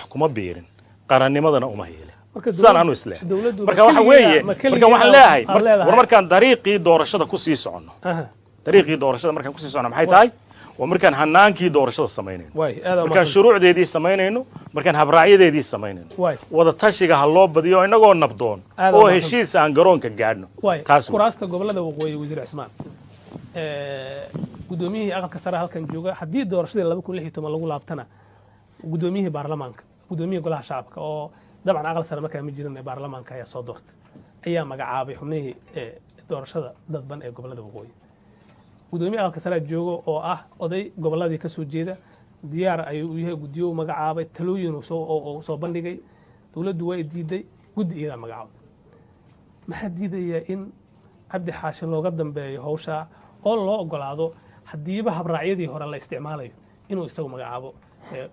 wax kuma biirin qarannimadana uma heelin sidaan anu isleeh marka waxa weeye marka waxaan leeyahay war markaan dariiqii doorashada ku sii socono dariiqii doorashada markaan ku sii socono maxay tahay waa markaan hanaankii doorashada samaynayno markaan shuruucdeedii samaynayno markaan habraacyadeedii samaynayno wada tashiga ha loo badiyo inagoo nabdoon oo heshiis aan garoonka gaadhno taas kuraasta gobolada waqooyi wasiir Cismaan gudoomiyihii aqalka sare halkan jooga haddii doorashadii 2016 lagu laabtana gudoomiyihii baarlamaanka gudoomiyihii golaha shacabka oo dabcan aqal sare markaa ma jirin baarlamaanka ayaa soo doortay ayaa magacaabay xubnihii doorashada dadban ee gobolada waqooyi gudoomiye aqalka sare joogo oo ah oday goboladii ka soo jeeda diyaar ayuu u yahay gudiyo magacaabay talooyin oo soo bandhigay dawladdu way diiday gudi iyada magacaabay maxaa diidaya in cabdi xaashin looga dambeeyo hawsha oo loo ogolaado hadiiba habraacyadii hore la isticmaalayo inuu isagu magacaabo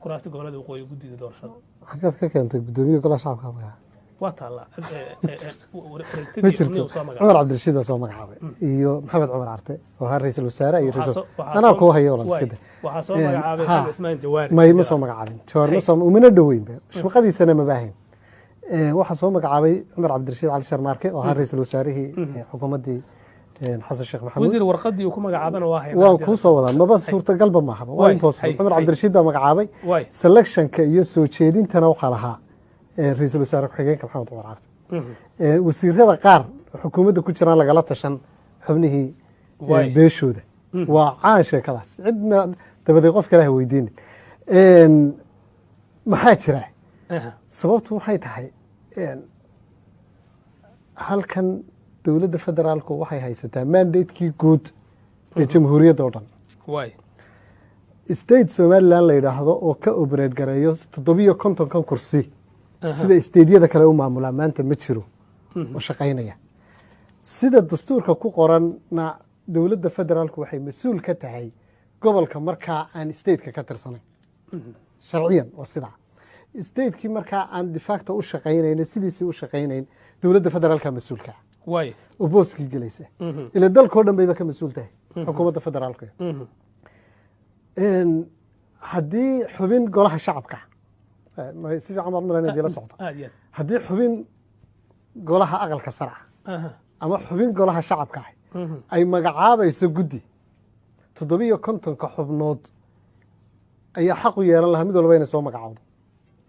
kuraasta gobolada waqooyi gudida doorashada xagad ka keentay gudoomiye golaha shacabka magacaabay وطلع عمر عبد الرشيد سو مغعابه iyo maxamed cumar arte oo ha ra'iisul wasaare iyo ra'iisul ana ku hayo wala iska waxa soo magacaabay Ismaan Jawaari ma soo magacaabin Jawaari ma soo umina dhaweynba shaqadiisana ma baahin waxa soo magacaabay Cumar Cabdi Rashiid Cali Sharmaarke oo ha ra'iisul wasaarihii xukuumadii Xasan Sheekh Maxamuud wasiir warqadii uu ku magacaabana waa hayna waan ku soo wadaa maba suurtagalba ma haba waa impossible Cumar Cabdi Rashiid baa magacaabay selectionka iyo soo jeedintana waxa lahaa ra'iisul wasaare ku-xigeenka maxamed cumar carte wasiirada qaar xukuumadda ku jiraan lagala tashan xubnihii beeshooda waa caan sheekadaas cidna dabadeed qof kale ha weydiinin maxaa jira sababtu waxay tahay halkan dowladda federaalku waxay haysataa mandatekii guud ee jamhuuriyadda oo dhan state somaliland la yidhaahdo oo ka obreed gareeyo 750 kursi sida isteediyada kale u maamulaan maanta ma jiro oo shaqaynaya sida dastuurka ku qoranna dowladda federaalku waxay mas'uul ka tahay gobolka markaa aan stateka ka tirsanayn sharciyan waa sidaa stateki markaa aan de facto u shaqaynayn sidiisii u shaqaynayn dowladda federaalka mas'uulka oo booskii gelaysa ila dalkoo dhan bayba ka mas'uul tahay xukuumadda federaalka haddii xubin golaha shacabka si fiican baan malayna dila socdo haddii xubin golaha aqalka sare ama xubin golaha shacabka ay magacaabayso guddi 750 xubnood ayaa xaq u yeelan lahaa mid walba inay soo magacaawdo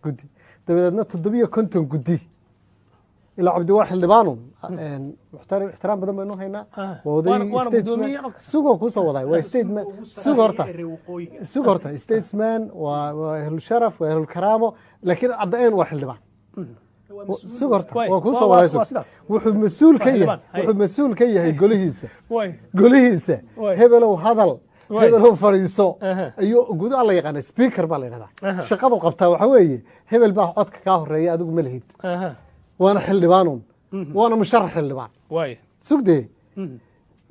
guddi dabadeedna 750 guddi ilaa cabdi waaxil dhibaanun ixtiraam badan baynu haynaa sugoo kusoo waday waa statesman sug horta statesman waa ahlu sharaf waa ahlu karaamo laakiin caddaeen waa xildhibaan sug horta waa kusoo waday wuxuu mas-uul ka yahay golihiisa hebelow hadal hebelow fadhiiso ayuu guud alla yaqaana speaker baa la yidhahdaa shaqadu qabtaa waxa weeye hebel baa codka kaa horeeya adigu ma lihid وانا حلبانون وانا مشرح حلبان سوقدي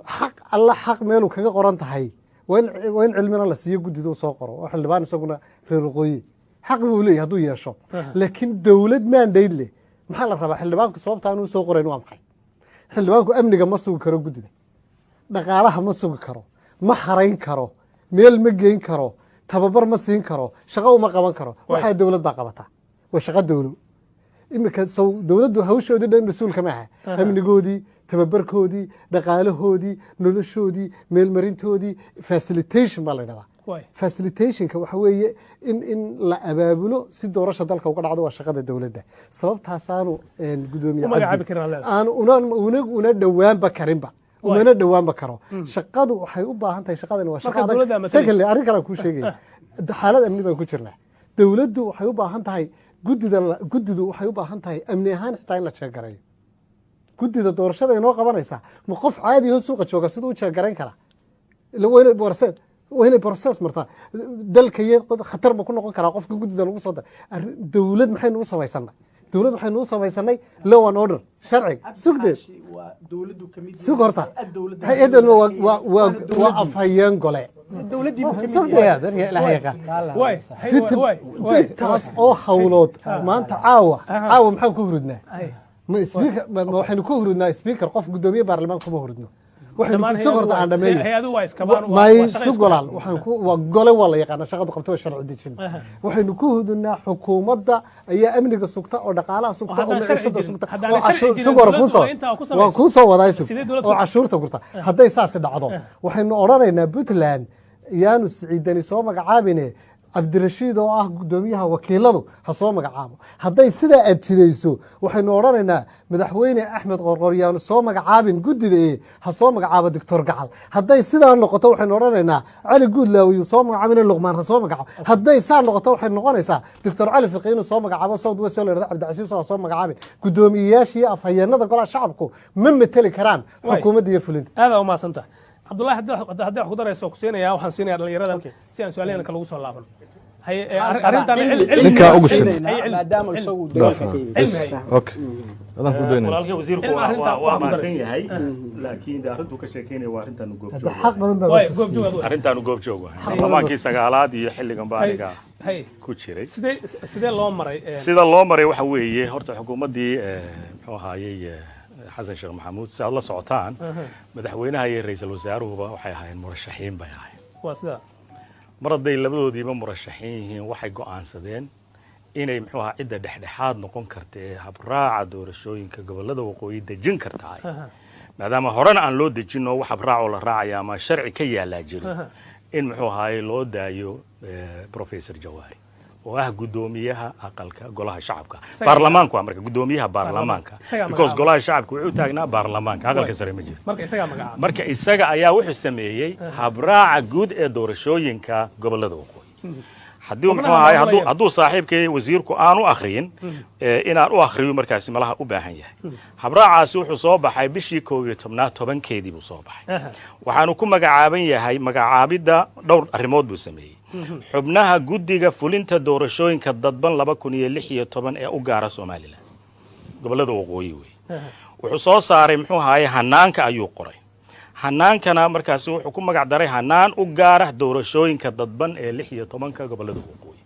حق الله حق ميلو كغا قرانتahay وين علمنا لا سيو غديدو سو قرو حلبان isaguna reeruqooyi حق uu leeyahay haduu yeesho laakiin dawlad mandate leh maxaa la rabaa xildhibaanku sababta aanu soo qorayn waa maxay xildhibaanku amniga ma sugi karo gudida dhaqaalaha ma sugi karo ma xarayn karo meel ma geyn karo tababar ma siin karo shaqo uma qaban karo waxa dawlad baa qabata waa shaqo dawlad imika soo dawladdu hawshoodii dhan mas'uul kama aha amnigoodii tababarkoodii dhaqaalahoodii noloshoodii meelmarintoodii facilitation baa la yidhahdaa facilitationka waxa weeye in la abaabulo si doorasho dalka uga dhacdo waa shaqada dawladda sababtaasaanu gudoomiye aanu una dhawaanba karinba umana dhawaanba karo shaqadu waxay u baahan tahay shaqadani waa shaqada secondly arrin kale ku sheegay xaalad amni baan ku jirnaa dawladdu waxay u baahan tahay gudidu waxay u baahan tahay amni ahaan xitaa in la jeegarayo gudida doorashada inoo qabanaysaa ma qof caadi oo suuqa jooga sidoo u jeegarayn kara وهنا بروسيس مرتا dalka iyo khatar ma ku noqon kara qofka gudida lagu soo daray dawlad maxay noo samaysanay dawlad waxay noo samaysanay law and order sharci sugde dawladdu kamid sug horta hay'adan waa afhayeen gole dawladii kamid taas oo hawlood maanta caawa maxaan ku hurudnaa ma speaker ma waxaynu ku hurudnaa speaker qof gudoomiye baarlamaanka kuma hurudno waxaynu soo horta aan dhameeyay hay'adu waa iskabaan may sugolaal waxaan ku waa gole wala yaqaan shaqadu qabto sharci dejin waxaynu ku hudunaa xukuumadda ayaa amniga sugta oo dhaqaalaha sugta oo maciishada sugta oo cashuur sugora ku soo waa ku soo wadayso oo cashuurta gurta hadday saas dhacdo waxaynu oranaynaa Puntland yaanu siciidani soo magacaabine cabdirashiid oo ah gudoomiyaha wakiiladu ha soo magacaabo hadday sidaa aad jidayso waxaynu oranaynaa madaxweyne Axmed Qorqoryaano soo magacaabin gudida ha soo magacaabo Dr. Gacal hadday sidaa noqoto waxaynu oranaynaa Cali Guudlaawi soo magacaabin Luqmaan ha soo magacaabo hadday saa noqoto waxay noqonaysaa Dr. Cali Fiqiin soo magacaabo South West Leerada Cabdicasiis oo soo magacaabin gudoomiyaashii afhayeenada golaha shacabku ma matali karaan xukuumadda iyo fulinta aad u maasanta Abdullah hadda ku darayso ku siinaya waxaan siinaya dhalinyarada si aan su'aalaha kala ugu soo laaban hay arintan ninka ugu shan maadaama isagu dagaalka ka yimid okay adan ku doonay walaalkay wasiirku waa maasan yahay laakiin arintu ka sheekeynay waa arintan goob joog xaq badan baa arintan goob joog baarlamaankii sagaalaad iyo xilligan baariga ku jiray sidee loo maray sida loo maray waxa weeye horta xukuumadii muxuu ahaayay xasan sheekh maxamuud si aad la socotaan madaxweynaha iyo ra'iisul wasaaruhuba waxay ahaayeen murashaxiin bay ahaayeen waa sida mar hadday labadoodiiba murashaxiin yihiin waxay go'aansadeen inay muxuu ahaa cidda dhexdhexaad noqon karta ee habraaca doorashooyinka gobolada waqooyi dejin kartaa maadaama horena aan loo dejin oo wax habraac oo la raacaya ama sharci ka yaalaa jiro in muxuu ahaayay loo daayo professor Jawaari oo ah gudoomiyaha aqalka golaha shacabka baarlamaanku marka gudoomiyaha baarlamaanka because golaha shacabku wuxuu taagnaa baarlamaanka aqalka sare ma jiro marka isaga ayaa wuxuu sameeyay habraaca guud ee doorashooyinka gobolada waqooyi haddii muxuu ahaay hadduu saaxiibkay wasiirku aanu akhriyin inaan u akhriyo markaasi malaha u baahan yahay habraacaasi wuxuu soo baxay bishii 11 tobankeedii buu soo baxay waxaanu ku magacaaban yahay magacaabida dhowr arrimood buu sameeyay xubnaha guddiga fulinta doorashooyinka dadban 2016 ee u gaara Soomaaliland gobolada waqooyi wuxuu soo saaray muxuu ahaay hanaanka ayuu qoray hanaankana markaasi wuxuu ku magac daray hanaan u gaara doorashooyinka dadban ee 16 gobolada waqooyi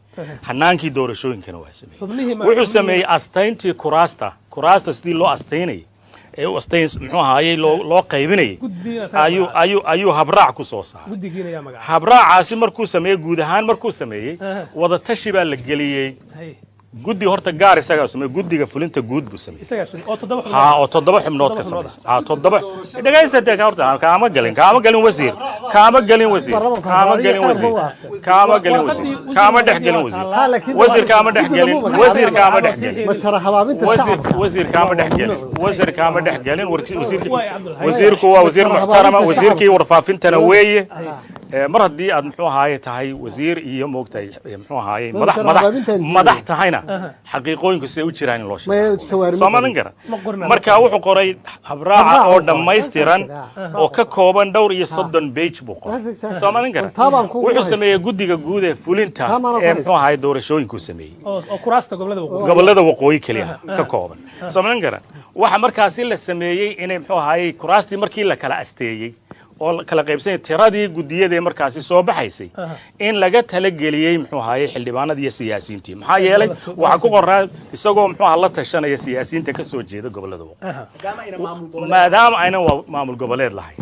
hanaankii doorashooyinkana waa sameeyay wuxuu sameeyay astayntii kuraasta sidii loo astaynay ee u astayn muxuu ahaayay loo qaybinay ayuu habraac ku soo saaray habraacaasi markuu sameeyay guud ahaan markuu sameeyay wada tashi baa la geliyay guddi horta gaar isaga sameeyay guddiga fulinta guud buu sameeyay oo toddoba xubnood ka sameeyay toddoba dhagaysta horta kaama galin wasiir kaama dhex galin wasiir kaama dhex galin wasiirku waa wasiir muxtarama wasiirkii warfaafintana weeye mar haddii aad muxuu ahaayay tahay wasiir iyo moogtay muxuu ahaayay madax tahayna xaqiiqooyinku siday u jiraan in loo sheego Soomaalian gara marka wuxuu qoray habraaca oo dhammaystiran oo ka kooban dhowr iyo 30 page buu qoray Soomaalian gara wuxuu sameeyay guddiga guud ee fulinta ee muxuu ahaayay doorashooyinku sameeyay oo kuraasta gobolada waqooyi kaliya ka kooban Soomaalian gara waxa markaasi la sameeyay inay muxuu ahaayay kuraastii markii la kala asteeyay oo kala qaybsan tiradii gudiyada markaasi soo baxaysay in laga tala geliyay muxuu ahaayay xildhibaanada iyo siyaasiyiintii maxaa yeelay waxa ku qoraa isagoo muxuu ahaa la tashanaya siyaasiyiinta ka soo jeeda gobolada waqooyi maadaama aynan maamul goboleed lahayn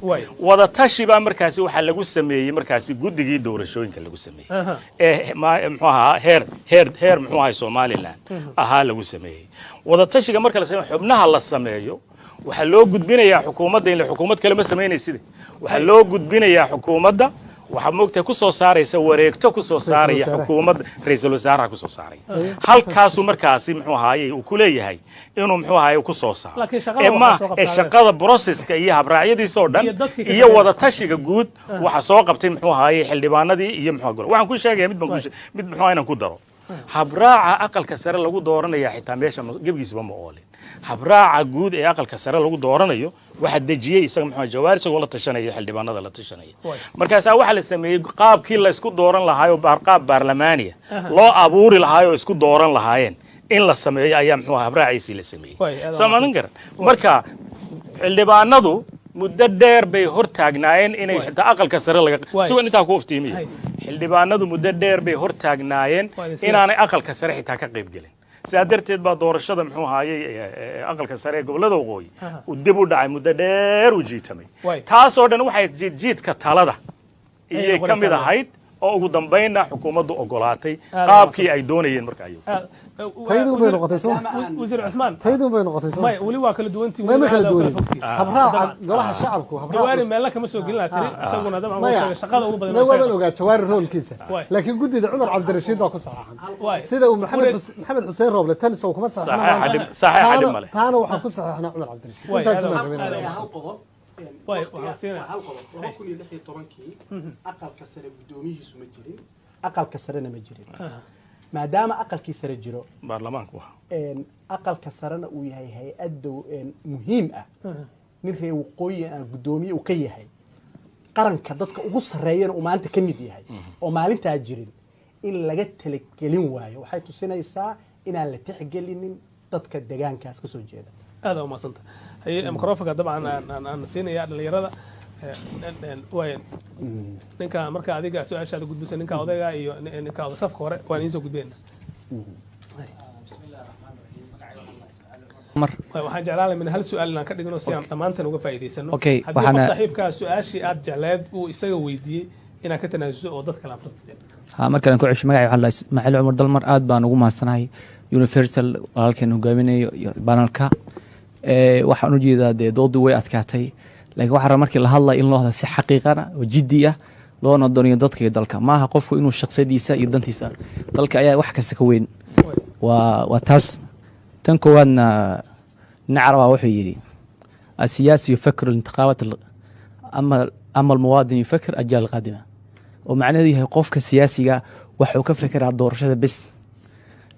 wada tashi baa markaasi waxa lagu sameeyay markaasi guddigii doorashooyinka lagu sameeyay muxuu ahaa heer muxuu ahaay Soomaaliland ahaa lagu sameeyay wada tashiga marka la sameeyo xubnaha la sameeyo waxa loo gudbinayaa xukuumadda in xukuumad kale ma sameynaysid waxa loo gudbinayaa xukuumadda waxa moogtay ku soo saaraysa wareegto ku soo saaraya xukuumadda ra'iisul wasaaraha ku soo saaray halkaas markaasi muxuu ahaayay uu ku leeyahay inuu muxuu ahaayay ku soo saaro shaqada processka iyo habraacyadiisa oo dhan iyo wada tashiga guud waxa soo qabtay muxuu ahaayay xildhibaanadii iyo muxuu waxaan ku sheegay mid muxuu aynan ku daro habraaca aqalka sare lagu dooranayo xitaa meesha gebgiisba ma oolin habraaca guud ee aqalka sare lagu dooranayo waxa dejiyay isaga muxuu Jawaari isagoo la tashanaya xildhibaanada la tashanaya markaas waxa la sameeyay qaabkii la isku dooran lahaay qaab baarlamaaniya loo abuuri lahaay oo isku dooran lahaayeen in la sameeyo ayaa muxuu habraaciisi la sameeyay Soomaalian garan marka xildhibaanadu muddo dheer bay hor taagnaayeen inay xitaa aqalka sare laga soo inta ku iftiimiyay xildhibaanadu muddo dheer bay hor taagnaayeen inaanay aqalka sare xitaa ka qayb galin sidaa darteed baa doorashada muxuu ahaayey aqalka sare ee gobollada waqooyi uu dib u dhacay muddo dheer u jiitamay taasoo dhan waxay jiidka talada iyay ka mid ahayd oo ugu dambaynna xukuumaddu ogolaatay qaabkii ay doonayeen marka ayagu taydu bay noqotay soo wasiir Cusmaan taydu bay noqotay soo may wali waa kala duwantii ma kala duwan habraaca golaha shacabku jawaari meel kama soo gelin tiri isaguna dabcan waa shaqada ugu badan ma wada ogaa jawaari roolkiisa laakiin gudida Cumar Cabdirashiid baa ku saxaxan sida uu Maxamed Xuseen Rooble tan soo kuma saxaxan saxiix male taana waxa ku saxaxna Cumar Cabdirashiid intaas ma rabeen aqalka sare gudoomiyihiisu ma jirin aqalka sarena ma jirin maadaama aqalkii sare jiro baarlamaanku aqalka sarena uu yahay hay-ad muhiim ah nin reer waqooyi aan gudoomiye uu ka yahay qaranka dadka ugu sarreeyana uu maanta ka mid yahay oo maalintaa jirin in laga talagelin waayo waxay tusinaysaa inaan la tixgelinin dadka deegaankaas ka soo jeeda هذا ما صنت هي ميكروفونك طبعا أنا سينا يا اللي يرى وين نكا مركا هذيك سؤال شاد قد بس نكا هذا أيوة نكا هذا صف كورة وين ينزل قد بيننا waxaan jeclaan min hal su'aal aan ka dhigno si aan dhamaantan uga faa'iideysano hadii saaxiibka su'aashi aad jecleed uu isaga weydiiyay ina ka tanaasuso oo dadka la afrtay markaan ku cesho magaca waxa la Ismaaciil Cumar Dalmar aad baan ugu maadsanahay Universal walaalkeen hogaaminayo banalka waxaan u jeedaa dooddu way adkaatay laakiin waxa markii la hadlay in loo hadlo si xaqiiqana oo jiddi ah loona doonayo dadka iyo dalka maaha qofku inuu shakhsiyadiisa iyo dantiisa dalka ayaa wax kasta ka weyn waa taas tan koowaadna نعرف وحيري السياسي يفكر الانتخابات أما المواطن يفكر أجيال القادمة ومعنى ذي قفك السياسي وحو كفكر على الدور شذا بس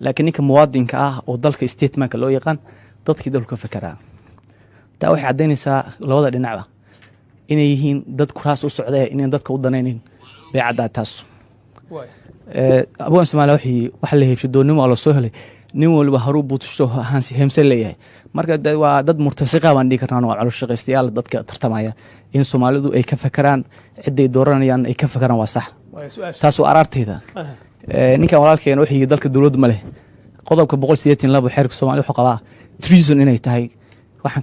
لكن كمواطن كأه وضلك استيتمنت لو يقان ضدك دول كفكرها تاوح عدين سا لوضع لنعبة إن يهين ضد كراس السعودية إن ضدك وضنين بعد تاسو أبو أسمع لوحي وحله يبشدون نمو على سهله nin walba haruub buu tushto heemsan leeyahay marka waa dad murtasiqa baan dhigi karnaa oo calool shaqaystayaal dadka tartamaya in Soomaalidu ay ka fakaraan ciday dooranayaan ay ka fakaraan waa sax taas oo ararteeda ninka walaalkeen wixii dalka dawladda ma leh qodobka 182 xeerka Soomaaliya wuxuu qabaa treason inay tahay waxaan